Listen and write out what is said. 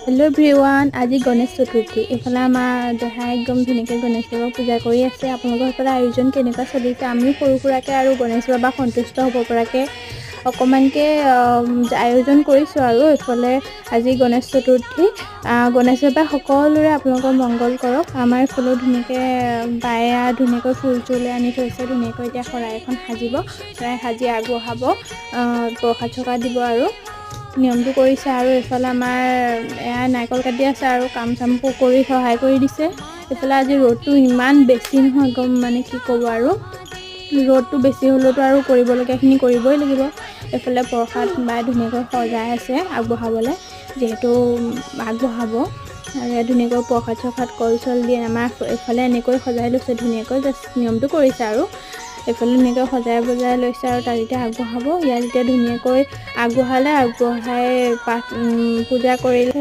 Hello' everyone, আজি গণেশ চতুৰ্থী। এইফালে আমাৰ দেহাই একদম ধুনীয়াকৈ গণেশ বাবাক পূজা কৰি আছে। আপোনালোকৰ সেইফালে আয়োজন কেনেকুৱা চলিছে? আমিও সৰু সুৰাকৈ আৰু গণেশ বাবা সন্তুষ্ট হ'ব পৰাকৈ অকণমানকৈ আয়োজন কৰিছোঁ। আৰু এইফালে আজি গণেশ চতুৰ্থী, গণেশ বাবাই সকলোৰে আপোনালোকৰ মংগল কৰক। আমাৰ এইফালেও ধুনীয়াকৈ বায়ে ধুনীয়াকৈ ফুল চুল আনি থৈছে। ধুনীয়াকৈ এতিয়া শৰাই এখন সাজিব, শৰাই সাজি আগবঢ়াব, প্ৰসাদ চসাদ দিব আৰু নিয়মটো কৰিছে। আৰু এইফালে আমাৰ এয়া নাৰিকল কাটি আছে আৰু কাম চামবোৰ কৰি সহায় কৰি দিছে। এইফালে আজি ৰ'দটো ইমান বেছি নহয়, গম মানে কি ক'ব আৰু ৰ'দটো বেছি হ'লেওতো আৰু কৰিবলগীয়াখিনি কৰিবই লাগিব। এইফালে প্ৰসাদ বাই ধুনীয়াকৈ সজাই আছে আগবঢ়াবলৈ, যিহেতু আগবঢ়াব। আৰু ধুনীয়াকৈ প্ৰসাদ চসাদ কল চল দিয়ে। আমাৰ এইফালে এনেকৈ সজাই লৈছে ধুনীয়াকৈ, জাষ্ট নিয়মটো কৰিছে আৰু এইফালে ধুনীয়াকৈ সজাই বজাই লৈছে আৰু তাত এতিয়া আগবঢ়াব। ইয়াত এতিয়া ধুনীয়াকৈ আগবঢ়াই পূজা কৰিলে